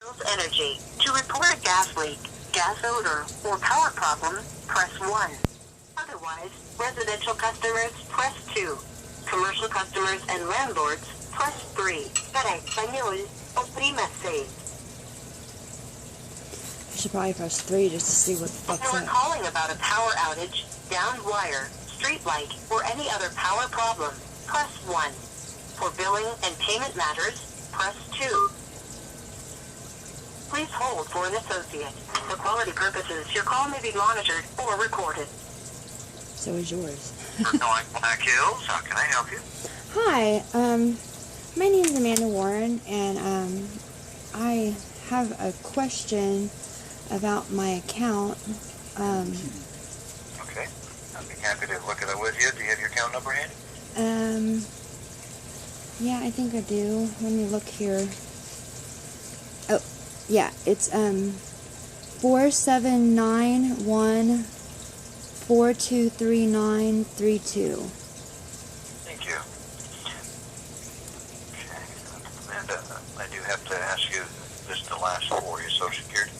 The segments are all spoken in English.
Energy. To report a gas leak, gas odor, or power problem, press 1. Otherwise, residential customers, press 2. Commercial customers and landlords, press 3. Para español, oprima 6. I should probably press 3 just to see what the If fuck's you are up. calling about a power outage, downed wire, street light, or any other power problem, press 1. For billing and payment matters, press 2. Please hold for an associate. For quality purposes, your call may be monitored or recorded. So is yours. For calling Black Hills, how can I help you? Hi, my name is Amanda Warren, and I have a question about my account. Okay, I'd be happy to look at it with you. Do you have your account number handy? Yeah, I think I do. Let me look here. Oh, yeah, it's 4791423932. Thank you. Okay, Amanda, I do have to ask you just the last 4 of your Social Security.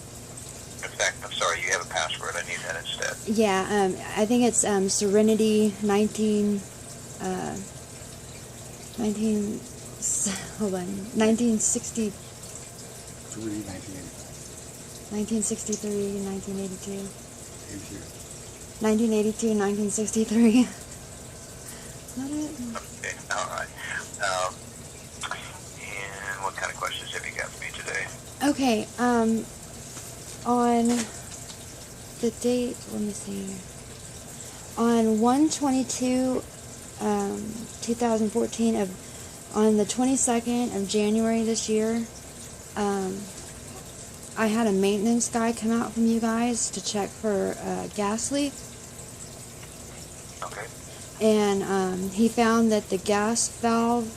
In fact, I'm sorry, you have a password. I need that instead. Yeah, I think it's Serenity 1960. 1963, 1982. 1982, 1963. Is that it? Okay, all right. And what kind of questions have you got for me today? Okay, on the date, let me see here. On 1/22/2014, on the 22nd of January this year, I had a maintenance guy come out from you guys to check for a gas leak. Okay. And he found that the gas valve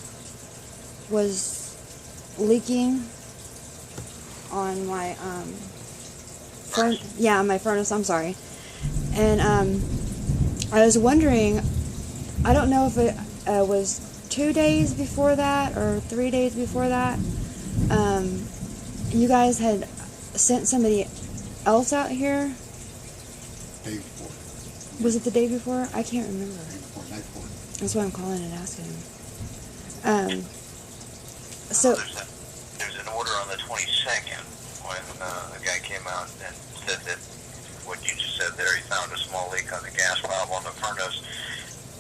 was leaking on my my furnace. I'm sorry. And I was wondering, I don't know if it was 2 days before that or 3 days before that. You guys had sent somebody else out here. Day before. Was it the day before? I can't remember. Day before, night before. That's why I'm calling and asking him. There's an order on the 22nd when a guy came out and said that what you just said there, he found a small leak on the gas valve on the furnace.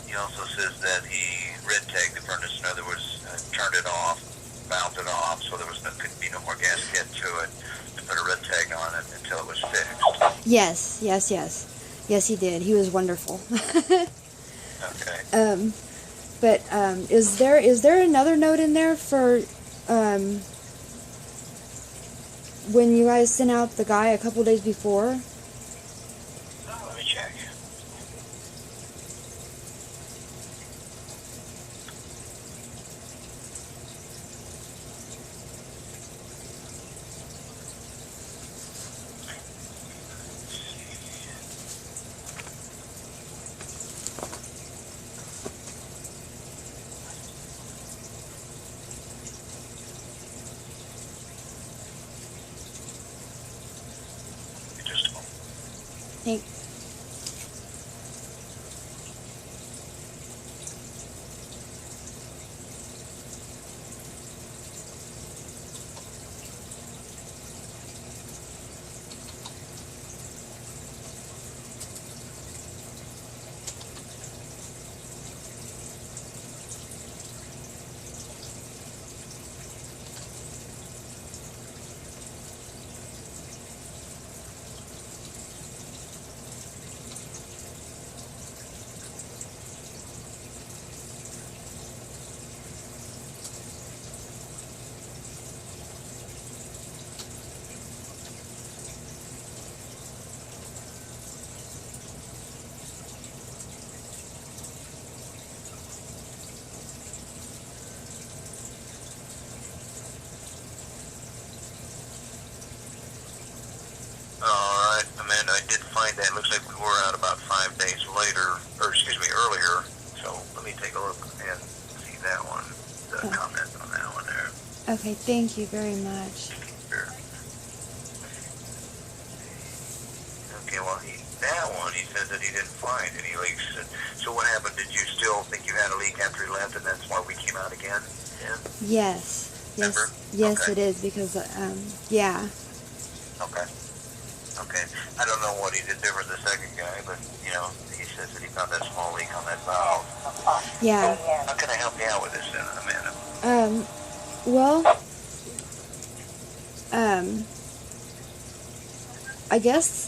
He also says that he red tagged the furnace, in other words, turned it off, valved it off, so there couldn't be no more gas get to it, and put a red tag on it until it was fixed. Yes, he did. He was wonderful. Okay. But is there another note in there for when you guys sent out the guy a couple days before? Let me check. Just a moment. Thanks. Amanda, I did find that. It looks like we were out about 5 days later, or excuse me, earlier. So let me take a look and see that one, the comment on that one there. Okay, thank you very much. Sure. said that he didn't find any leaks. And so what happened? Did you still think you had a leak after he left, and that's why we came out again? Yeah. Yes. Remember? Yes, Okay. it is because, yeah. Okay. Okay. I don't know what he did different than the second guy, but, you know, he says that he found that small leak on that valve. Yeah. How can I help you out with this, Amanda? Well, I guess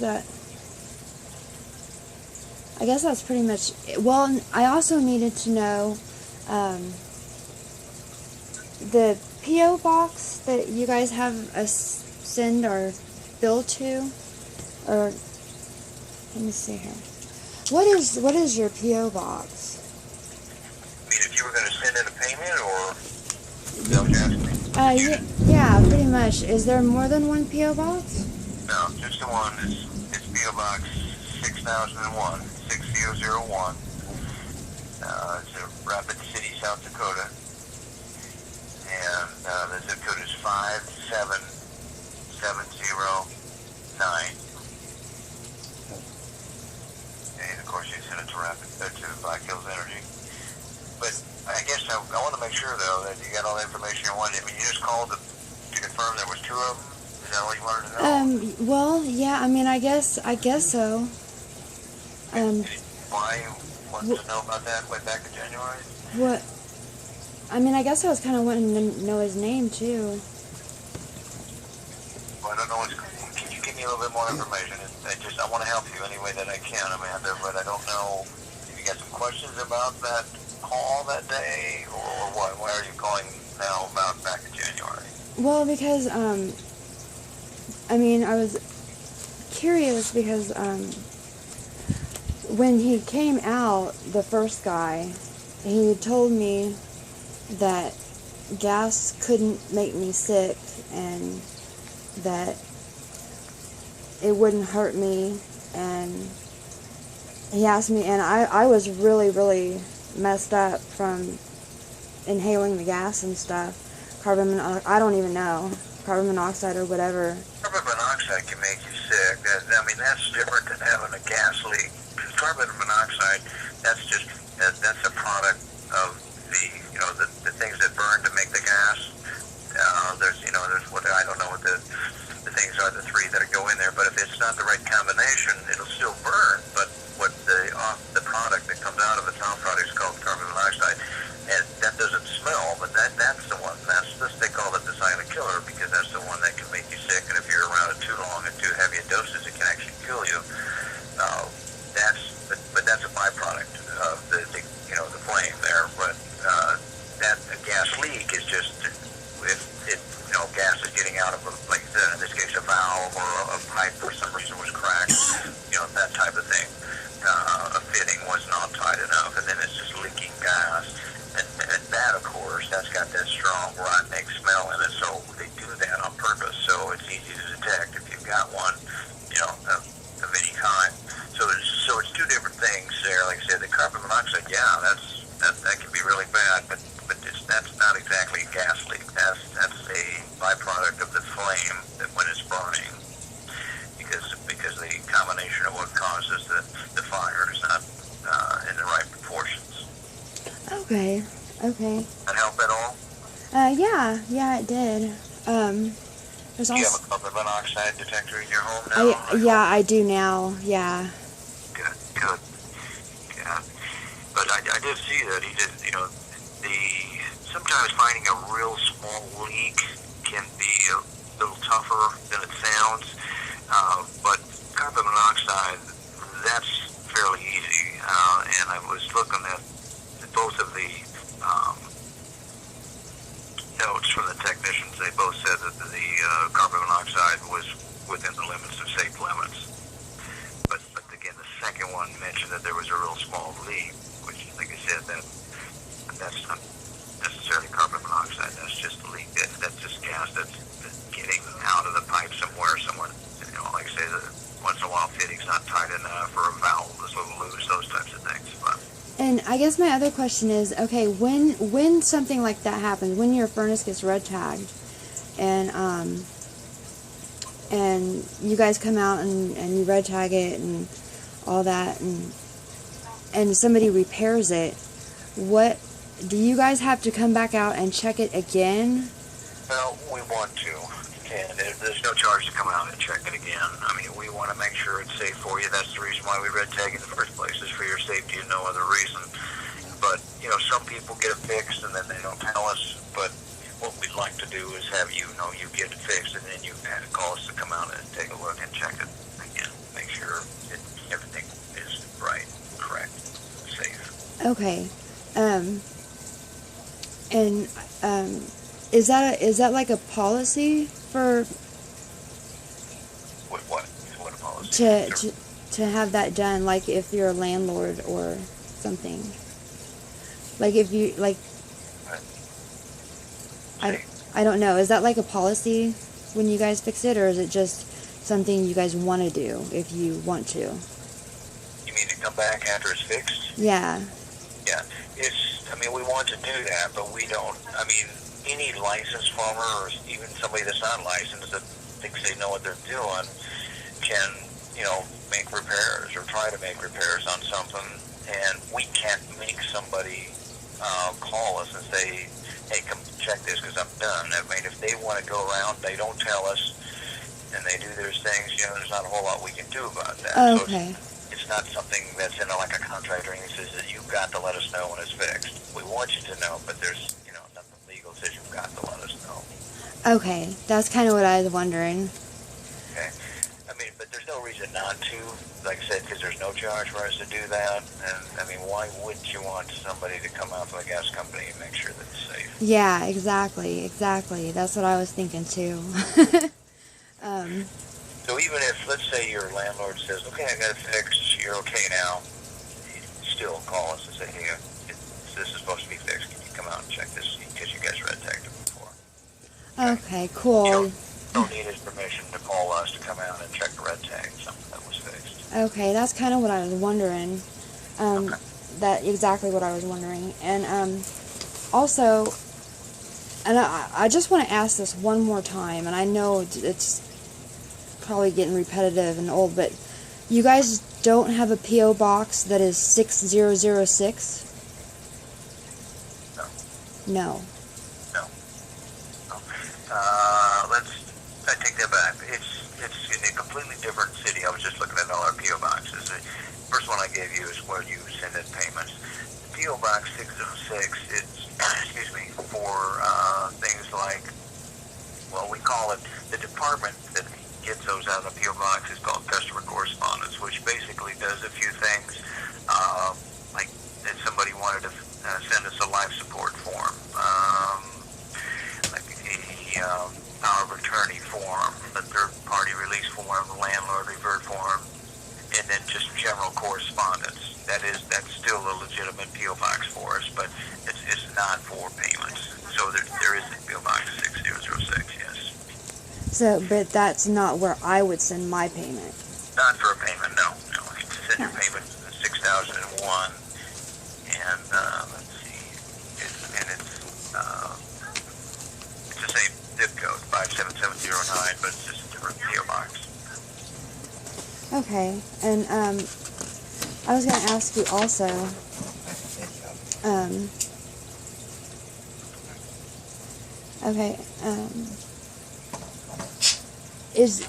that's pretty much it. Well, I also needed to know, the P.O. box that you guys have us send our bill to, or, let me see here. What is your P.O. box? I mean, if you were going to send in a payment, or is that what you're asking me? Yeah, pretty much. Is there more than one P.O. box? No, just the one. It's P.O. Box 6001, 6001. It's in Rapid City, South Dakota. And the zip code is 57709. And of course, you send it to Black Hills Energy. But I guess I want to make sure, though, that you got all the information you wanted. I mean, you just called to confirm there was two of them. Is that all you wanted to know? Well, yeah, I mean, I guess so. Why you wanted to know about that way back in January? What? I mean, I guess I was kind of wanting to know his name, too. Well, I don't know what's... Can you give me a little bit more information? I want to help you any way that I can, Amanda, but I don't know if you got some questions about that call that day, or what? Why are you calling now about back in January? Well, because, I mean, I was curious because, when he came out, the first guy, he told me that gas couldn't make me sick and that it wouldn't hurt me, and he asked me, and I was really, really messed up from inhaling the gas and stuff. I don't even know, carbon monoxide or whatever. Carbon monoxide can make you sick. That's different than having a gas leak. Carbon monoxide, that's a product of the things that burn to make the gas. There's what I don't know what the things are, the three that go in there. But if it's not the right combination, it'll still burn. But what the product that comes out of its own product is called carbon monoxide, and that doesn't smell. But that's the one. They call it the silent killer because that's the one that can make you sick. And if you're around it too long and too heavy a doses, it can actually kill you. That's a byproduct of the flame there. But that a gas leak is just gas is getting out of in this case a valve or a pipe or something was cracked, that type of thing. A fitting was not tight enough, and then it's just leaking gas. And that, of course, that's got that strong rotten egg smell in it. So they do that on purpose. So it's easy to detect if you've got one, of any kind. So it's two different things there. Like I said, the carbon monoxide, that can be really bad, but that's not exactly a gas leak. That's a byproduct of the flame that when it's burning, because the combination of what causes the fire is not in the right proportions. Okay. That help at all? Yeah, it did. There's Do you also... have a carbon monoxide detector in your home now? Yeah, I do now, yeah. Good. Yeah. But I did see that he did, sometimes finding a real small leak can be a little tougher than it sounds. But carbon monoxide, that's fairly easy. And I was looking at both of the notes from the technicians. They both said that the carbon monoxide was within the limits of safe limits. But again, the second one mentioned that there was a real small leak, which, like I said, that's not necessarily carbon monoxide. That's just a leak. That's just gas that's getting out of the pipe somewhere. Like I say, once in a while, fitting's not tight enough, or a valve is a little loose. Those types of things. But And I guess my other question is, okay, when something like that happens, when your furnace gets red tagged, and you guys come out and you red tag it, and all that, and somebody repairs it, what do you guys have to come back out and check it again? Well, we want to, and there's no charge to come out and check it again. I mean, we want to make sure it's safe for you. That's the reason why we red tag in the first place, is for your safety and no other reason. But, you know, some people get it fixed and then they don't tell us, but what we'd like to do is have you know you get it fixed, and then you have to call us to come out and take a look and check it again. Make sure everything is right, correct, safe. Okay. Is that like a policy for What a policy? to have that done? Like if you're a landlord or something. Like if you like. I don't know. Is that like a policy when you guys fix it, or is it just something you guys want to do if you want to? You mean to come back after it's fixed? Yeah. Yeah. I mean, we want to do that, but we don't. I mean, any licensed farmer or even somebody that's not licensed that thinks they know what they're doing can, you know, make repairs or try to make repairs on something, and we can't make somebody call us and say, hey, come check this because I'm done. I mean, if they want to go around, they don't tell us, and they do their things, you know, there's not a whole lot we can do about that. Okay. So it's not something that's in like a contract or anything that says that you've got to let us know when it's fixed. We want you to know, but there's, you know, nothing legal says you've got to let us know. Okay, that's kind of what I was wondering. Okay. I mean, but there's no reason not to, like I said, because there's no charge for us to do that. And, I mean, why wouldn't you want somebody to come out from the gas company and make sure that it's safe? Yeah, exactly. That's what I was thinking too. So even if, let's say your landlord says, okay, I got it fixed, you're okay now, you still call us and say, hey, this is supposed to be fixed. Can you come out and check this? Because you guys red tagged it before. Okay, cool. You don't need his permission to call us to come out and check the red tag, something that was fixed. Okay, that's kind of what I was wondering. Okay. That exactly what I was wondering. And also, and I just want to ask this one more time, and I know it's probably getting repetitive and old, but you guys don't have a P.O. box that is 6006? No. No. No. I take that back. It's in a completely different city. I was just looking at all our P.O. boxes. The first one I gave you is where you send in payments. P.O. Box 606, it's, excuse me, for things like, well, we call it, the department that gets those out of the P.O. Box is called customer correspondence, which basically does a few things, like if somebody wanted to send us a life support form, like a power of attorney form, a third-party release form, a landlord revert form, and then just general correspondence. That's still a legitimate P.O. Box for us, but it's not for payments. So there is a P.O. Box 6006, yes. So, but that's not where I would send my payment. Not for a payment, no. You can send your payment to 6001, and let's see, it's the same zip code, 57709, but it's just a different P.O. Box. Okay, and I was going to ask you also, is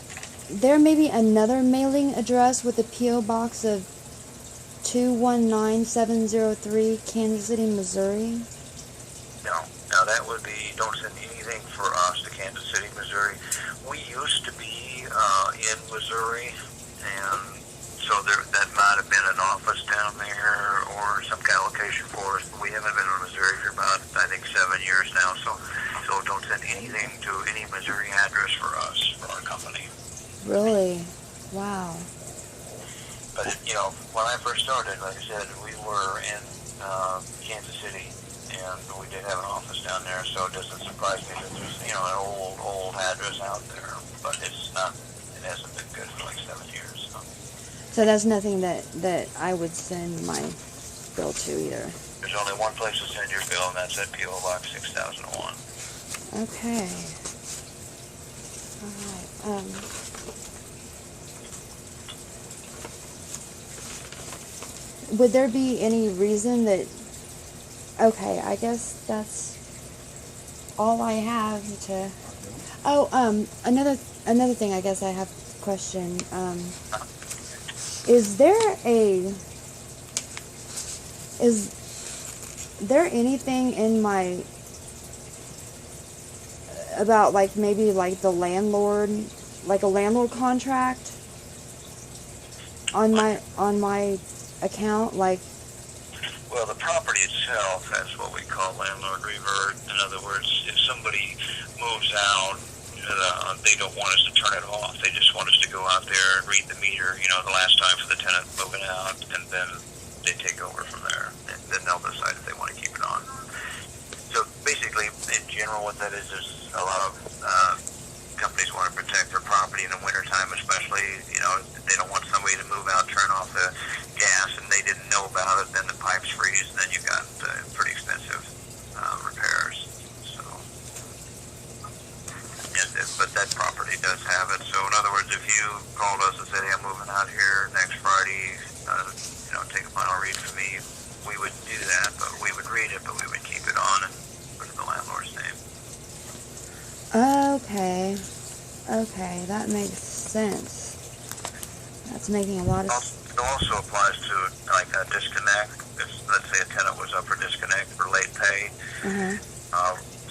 there maybe another mailing address with a P.O. Box of 219703, Kansas City, Missouri? No, that would be, don't send anything for us to Kansas City, Missouri. We used to be in Missouri, and so that might have been an office down there or some kind of location for us. But we haven't been in Missouri for about, I think, 7 years now. So don't send anything to any Missouri address for us, for our company. Really? Wow. But, you know, when I first started, like I said, we were in Kansas City, and we did have an office down there, so it doesn't surprise me that there's, you know, an old address out there. But it hasn't been good for like 7 years. So that's nothing that I would send my bill to either. There's only one place to send your bill, and that's at P.O. Box 6001. Okay. All right. would there be any reason that? Okay, I guess that's all I have to. Oh, another thing. I guess I have a question. Is there anything in my about like maybe like the landlord, like a landlord contract on my account, like? Well, the property itself has what we call landlord revert. In other words, if somebody moves out, they don't want us to turn it off. They just want us to go out there and read the meter, the last time for the tenant moving out, and then they take over from there. And then they'll decide if they want to keep it on. So basically, in general, what that is a lot of companies want to protect their property in the wintertime, especially. They don't want somebody to move out, turn off the gas, and they didn't know about it. Then the pipes freeze, and then you've got pretty expensive repairs. So, but that property does have it. So, in other words, if you called us and said, "Hey, I'm moving out here next Friday," take a final read for me, we would do that. But we would read it, but we would keep it on and put it in the landlord's name. Okay, that makes sense. That's making a lot of sense. It also applies to like a disconnect. If, let's say a tenant was up for disconnect for late pay.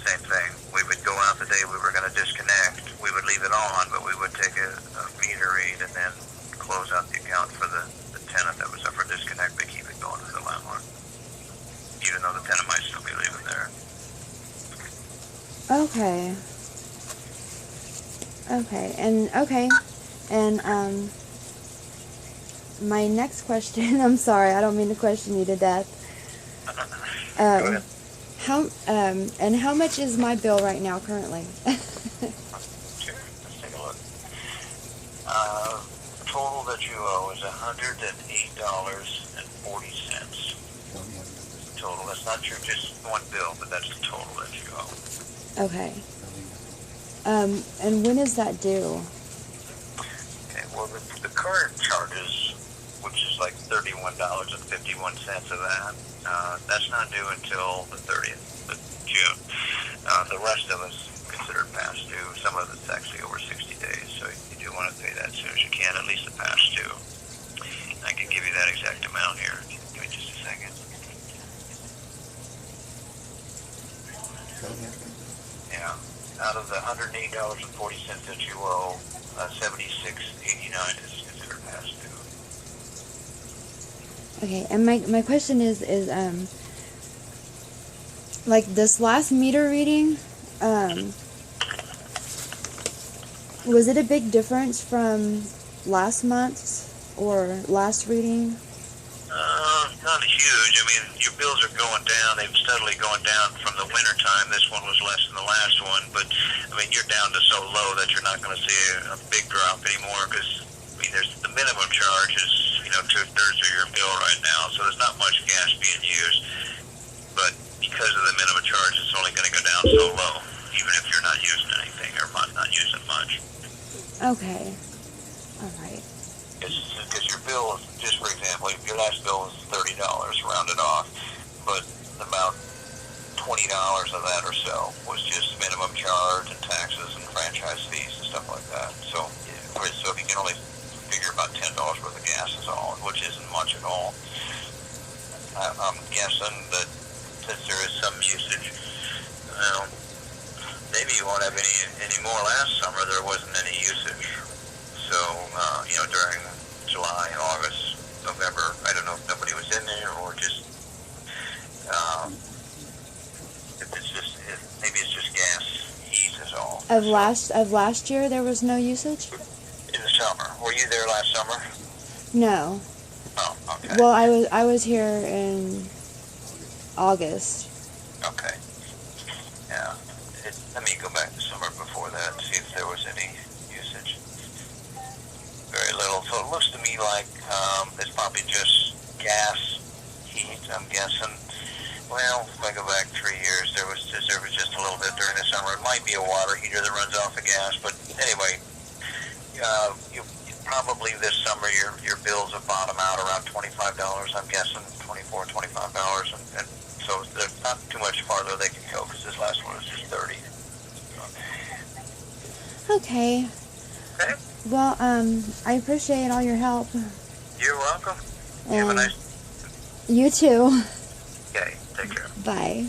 Same thing. We would go out the day we were going to disconnect. We would leave it on, but we would take a meter read and then close out the account for the tenant that was up for disconnect. They keep it going for the landlord, even though the tenant might still be leaving there. Okay, and my next question. I'm sorry, I don't mean to question you to death. Go ahead. How much is my bill right now currently? Sure. Let's take a look. The total that you owe is $108.40. Total. That's not your just one bill, but that's the total that you owe. Okay. And when is that due? Okay. Well, the current charges, which is like $31.51 of that, that's not due until the 30th of June. The rest of it's considered past due. Some of it's actually over 60 days, so you do want to pay that as soon as you can, at least the past due. I can give you that exact amount here. Give me just a second. Yeah. Out of the $108.40 that you owe, $76.89 is considered past due. Okay, and my question is like this last meter reading, was it a big difference from last month's or last reading? Not huge. I mean, your bills are going down. They've steadily gone down from the winter time. This one was less than the last one, but I mean, you're down to so low that you're not going to see a big drop anymore because there's the minimum charge is 2/3 of your bill right now, so there's not much gas being used. But because of the minimum charge, it's only going to go down so low, even if you're not using anything or not using much. Okay. All right. Because your bill, just for example, if your last bill was $30, rounded off, but about $20 of that or so was just minimum charge and taxes and franchise fees and stuff like that. So if you can only figure about $10 worth of gas is all, which isn't much at all. I'm guessing that since there is some usage, well, maybe you won't have any more. Last summer there wasn't any usage. So, during July, August, November, I don't know if nobody was in there or just, maybe it's just gas heat is all. Of last year there was no usage? In the summer. Were you there last summer? No. Oh, okay. Well, I was here in August. Okay. Yeah. Let me go back to summer before that and see if there was any usage. Very little. So it looks to me like it's probably just gas heat, I'm guessing. Well, if I go back 3 years, there was just a little bit during the summer. It might be a water heater that runs off of gas, but anyway, probably this summer your bills will bottom out around $25. I'm guessing $24, $25, and so there's not too much farther they can go because this last one was just 30. Okay. Okay. Well, I appreciate all your help. You're welcome. You have a And nice. you too. Okay. Take care. Bye.